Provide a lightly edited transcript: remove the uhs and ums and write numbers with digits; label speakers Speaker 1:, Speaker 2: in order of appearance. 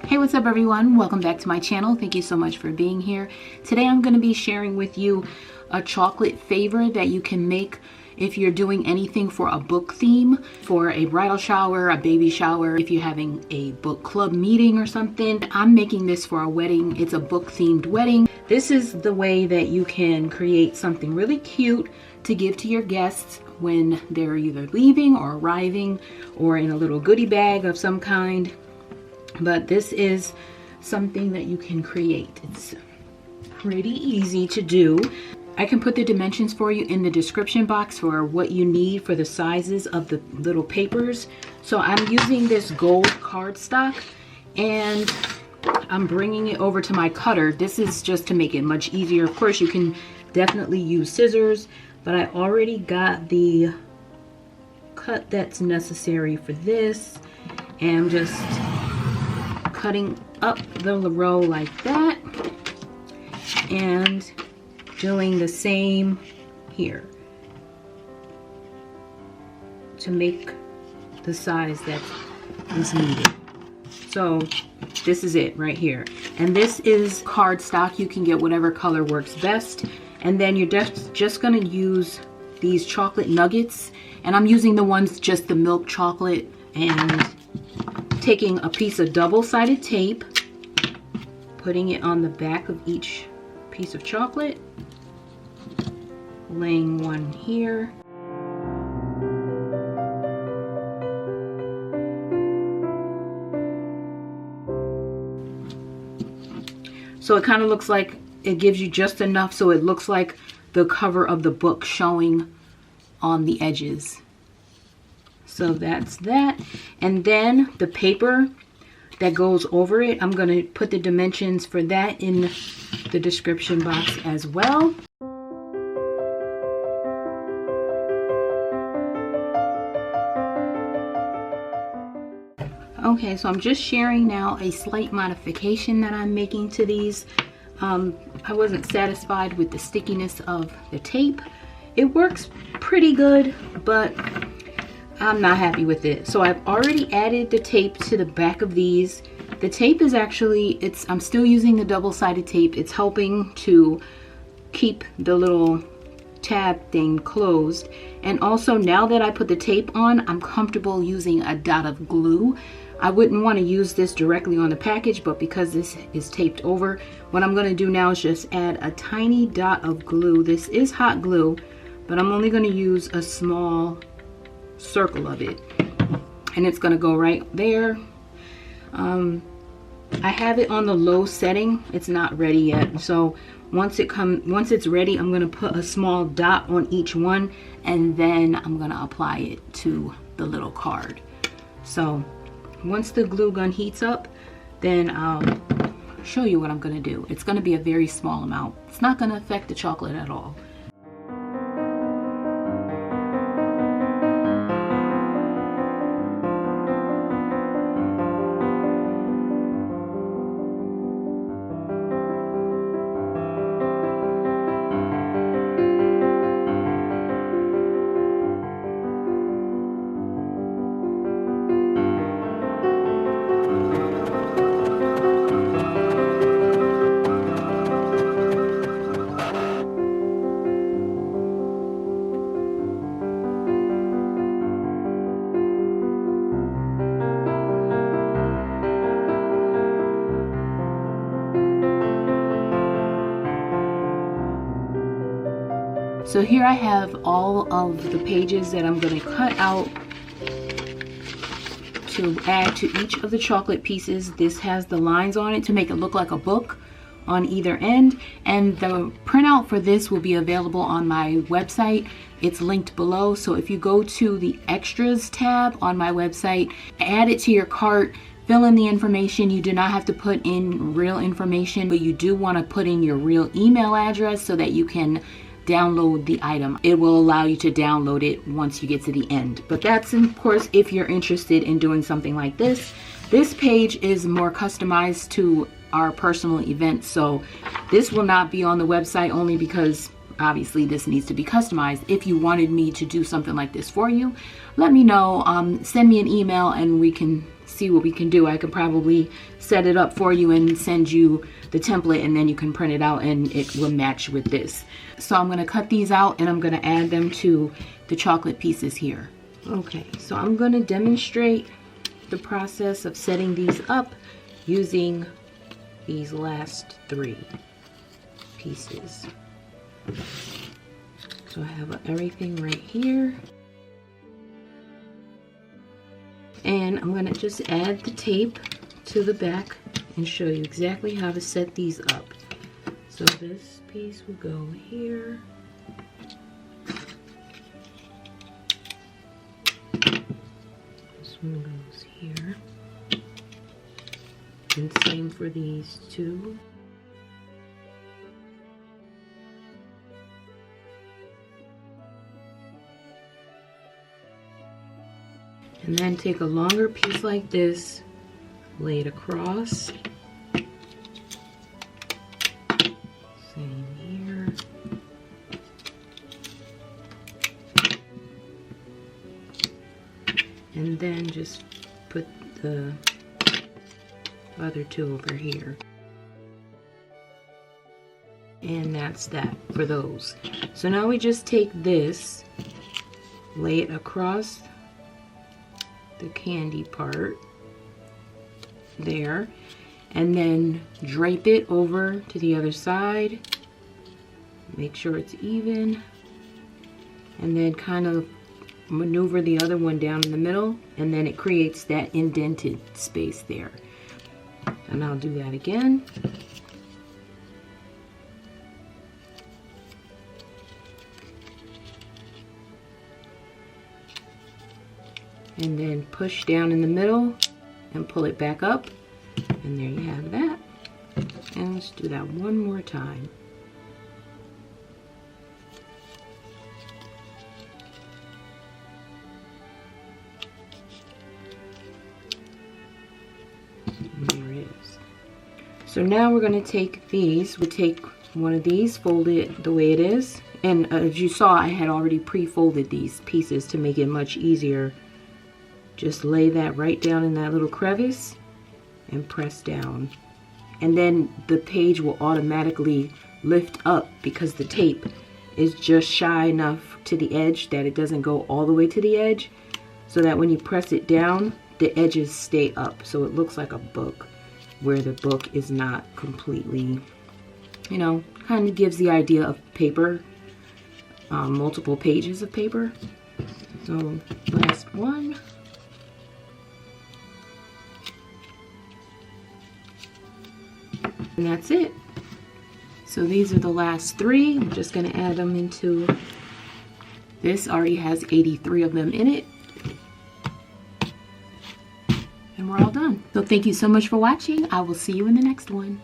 Speaker 1: Hey, what's up everyone? Welcome back to my channel. Thank you so much for being here. Today I'm going to be sharing with you a chocolate favor that you can make if you're doing anything for a book theme, for a bridal shower, a baby shower, if you're having a book club meeting or something. I'm making this for a wedding. It's a book themed wedding. This is the way that you can create something really cute to give to your guests when they're either leaving or arriving or in a little goodie bag of some kind. But this is something that you can create. It's pretty easy to do. I can put the dimensions for you in the description box for what you need for the sizes of the little papers. So I'm using this gold cardstock and I'm bringing it over to my cutter. This is just to make it much easier. Of course, you can definitely use scissors, but I already got the cut that's necessary for this. And I'm just cutting up the row like that and doing the same here to make the size that is needed. So this is it right here, and this is cardstock. You can get whatever color works best, and then you're just going to use these chocolate nuggets, and I'm using the ones just the milk chocolate, and taking a piece of double-sided tape, putting it on the back of each piece of chocolate, laying one here, so it kind of looks like it gives you just enough so it looks like the cover of the book showing on the edges. So that's that. And then the paper that goes over it, I'm going to put the dimensions for that in the description box as well. Okay, so I'm just sharing now a slight modification that I'm making to these. I wasn't satisfied with the stickiness of the tape. It works pretty good, but I'm not happy with it. So I've already added the tape to the back of these. The tape is actually, I'm still using the double-sided tape. It's helping to keep the little tab thing closed. And also, now that I put the tape on, I'm comfortable using a dot of glue. I wouldn't want to use this directly on the package, but because this is taped over, what I'm going to do now is just add a tiny dot of glue. This is hot glue, but I'm only going to use a small circle of it, and it's going to go right there. I have it on the low setting. It's not ready yet, so once it's ready, I'm going to put a small dot on each one, and then I'm going to apply it to the little card. So once the glue gun heats up, then I'll show you what I'm going to do. It's going to be a very small amount. It's not going to affect the chocolate at all. So here I have all of the pages that I'm going to cut out to add to each of the chocolate pieces. This has the lines on it to make it look like a book on either end, and the printout for this will be available on my website. It's linked below, so if you go to the extras tab on my website, add it to your cart, fill in the information. You do not have to put in real information, but you do want to put in your real email address so that you can download the item. It will allow you to download it once you get to the end. But that's, of course, if you're interested in doing something like this. This page is more customized to our personal event, so this will not be on the website, only because obviously this needs to be customized. If you wanted me to do something like this for you, let me know. Send me an email and we can see what we can do. I could probably set it up for you and send you the template, and then you can print it out and it will match with this. So I'm gonna cut these out and I'm gonna add them to the chocolate pieces here. Okay, so I'm gonna demonstrate the process of setting these up using these last 3 pieces. So I have everything right here. And I'm gonna just add the tape to the back and show you exactly how to set these up. So this piece will go here. This one goes here. And same for these 2. And then take a longer piece like this, lay it across. Same here. And then just put the other 2 over here. And that's that for those. So now we just take this, lay it across the candy part there, and then drape it over to the other side. Make sure it's even, and then kind of maneuver the other one down in the middle, and then it creates that indented space there. And I'll do that again. And then push down in the middle and pull it back up, and there you have that. And let's do that one more time. And there it is. So now we're going to take these. We take one of these, fold it the way it is, and as you saw, I had already pre-folded these pieces to make it much easier. Just lay that right down in that little crevice and press down. And then the page will automatically lift up because the tape is just shy enough to the edge that it doesn't go all the way to the edge, so that when you press it down, the edges stay up. So it looks like a book where the book is not completely, you know, kind of gives the idea of paper, multiple pages of paper. So last one. And that's it. So these are the last 3. I'm just going to add them into this. Already has 83 of them in it. And we're all done. So thank you so much for watching. I will see you in the next one.